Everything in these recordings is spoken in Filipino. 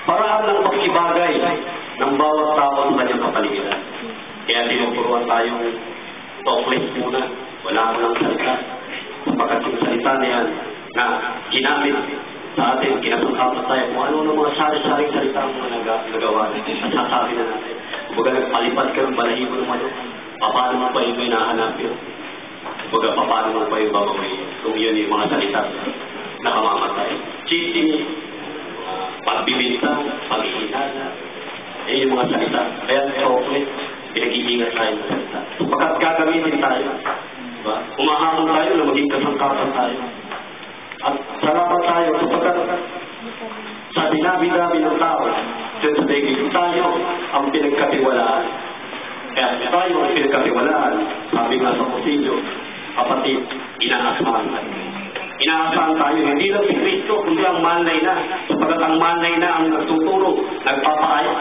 Paraan ng pagkibagay ng bawat tao sa kanyang kapaligiran. Kaya tinuturuan tayong talkless muna. Wala mo lang salita. Sapagkat yung salita na yan na ginamit sa atin, kinasangkapan tayo kung ano ng mga sari-saring salita ang mga nagawa natin. At sasabi na natin. Kumbaga nagpalipad ka ng balahibo ng ano, paano mo pa yung may nahanap yun? Kumbaga paano mo pa yung babaway kung yun yung mga salita na kamamatay. Cheating, pagbibintang, pag-iinala, yung mga salita. Kaya chocolate, pinag-iingat tayo ng salita. Pagkat gagamitin tayo, diba? Umahamon tayo na maging kasangkapan tayo. At salamat tayo sapagkat sa dinabi-dabi ng tao, tayo ang pinagkatiwalaan. Kaya tayo ang pinagkatiwalaan, sabi nga sa Kusilyo, kapatid, inaasahan tayo. Inaasahan tayo, hindi lang si Kristo, kundi ang manay na. Sapagkat ang manay na ang nagtuturo, nagpapayo,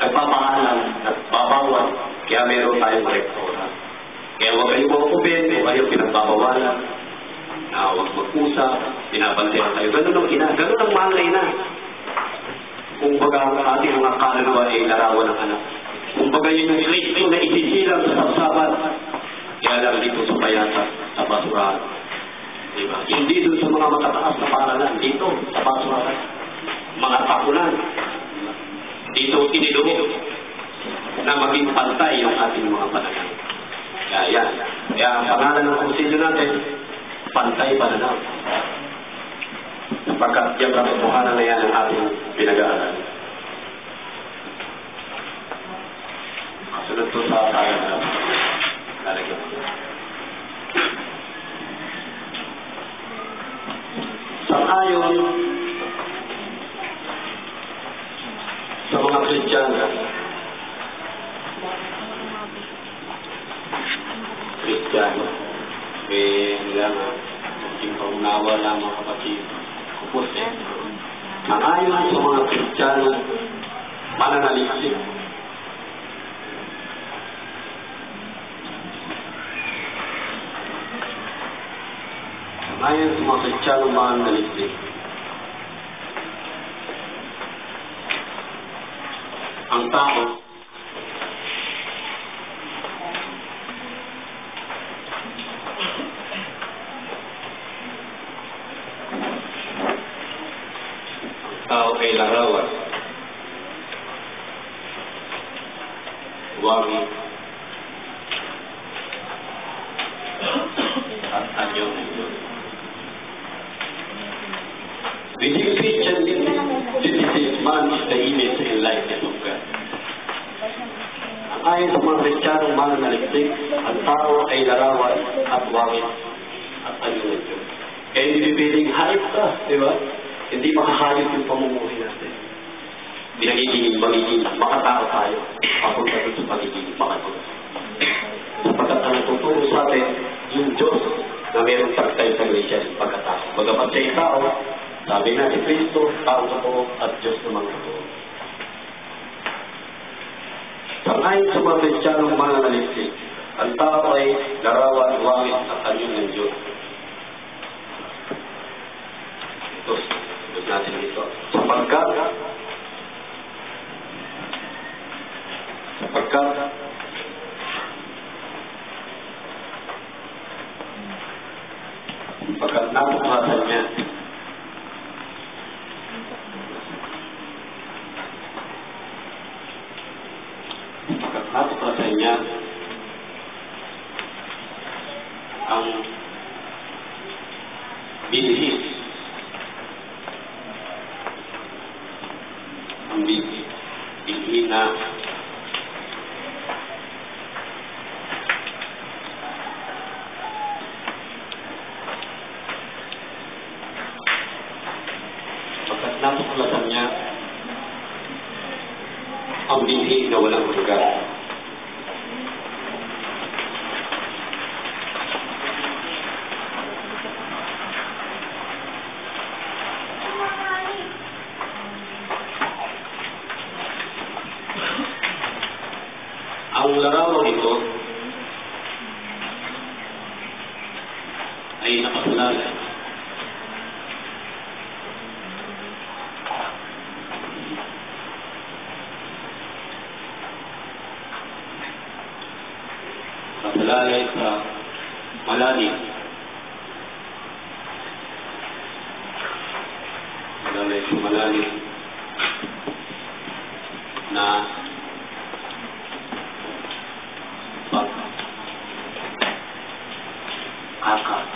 nagpapaalam, nagpapawat. Kaya meron tayong rektora. Kaya huwag kayong makupin, huwag kayong pinagbabawalan. Huwag mag-usap, pinabantayan tayo. Ganun ang manay na. Kung baga ang ating mga kaluluwa ay larawan ng anak. Kung baga yun yung Kristo na isisilang sa sabsaban, kaya lang dito sa payata, sa basurahan. Diba? Hindi doon sa mga matataas na paralan, dito, sa basurahan. Mga tapunan. Dito iniluho na maging pantay yung ating mga pananaw. Kaya yan. Kaya ang pangalan ng konsilyo natin, pantay pananaw. Sapagkat yung katotohanan na yan ang ating pinag-aaral. Sunod to sa tayo na lalagyan. Sang-ayon sa mga Kristiyano, kailangan yung paunawa lamang kapatid. Sang-ayon sa mga Kristiyano, mananaliksik. Sang-ayon sa mga Kristiyano, mananaliksik. Ang tao ay larawan, wangi, at anyo. Within Christianity, man is the image and likeness of God. Ang ayon sa mga Kristiyanong mananaliksik, ang tao ay larawan at wangit at anyo ng Diyos. Kaya hindi piling hayop ka, di ba? Hindi makahayop yung pamumuhay natin. Binagiging makatao tayo. Papunta rin sa pagiging makatao. Sapagkat ang tuturo sa atin, yung Diyos na mayroong tagtay sa Iglesia ng pagkatao. Bagamat siya tao, sabi na si Kristo, tao totoo at Diyos namang totoo. Sang-ayon sa mga Kristiyanong mananaliksik, ang tao ay larawan, wangit at anyo ng Diyos. Ito natin dito. Sapagkat natuklasan niya ang binihis na pagkat natuklasan niya ang binhi na walang hanggan. Ang larawan ito ay nakasalalay nakasalalay sa malalim. Malalay sa malalim na pagkakaugat.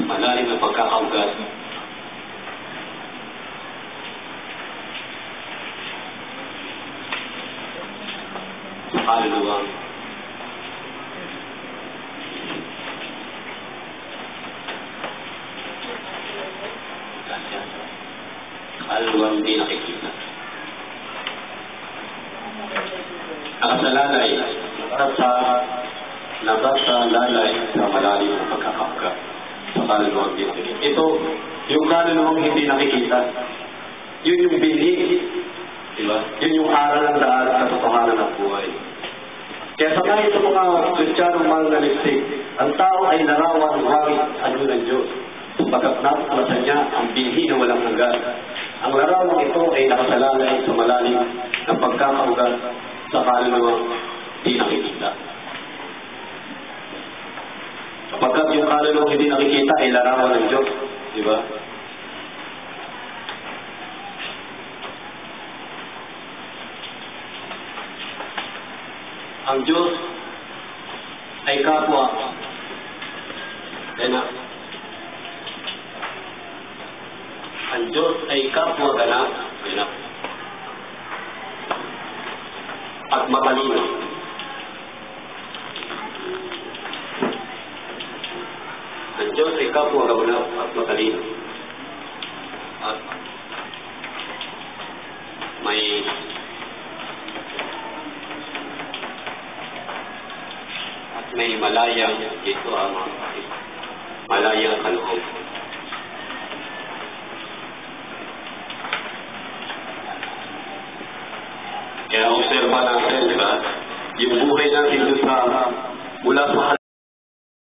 Malalim na pagkakaugat sa kaluluwang kaluluwang hindi nakikita. Nakasalalay, nakasalalay sa malalim na pagkakaugat sa kaluluwang hindi nakikita. Ito, yung kaluluwang hindi nakikita, yun yung bini, diba? Yun yung aral ng daan at katotohanan ng buhay. Kaya sa ngayon sa mga Kristiyanong mananalistik, ang tao ay larawan, wangit, ano ng Diyos. Pagkat natuklasan niya ang bini na walang hanggan. Ang larawang ito ay nakasalalay sa malalim ng pagkakaugat sa kaluluwang hindi nakikita. Kapagkat yung kaluluwang hindi nakikita ay larawan ng Diyos, di ba? Ang Diyos ay kapwa. Ang Diyos ay kapwa ganap at matalino. Ang Diyos ay kapwa ganap at matalino. At may malayang dito mga kapatid. Malayang kaloob. Kaya observa natin, di ba? Yung buhay natin doon sa mula sa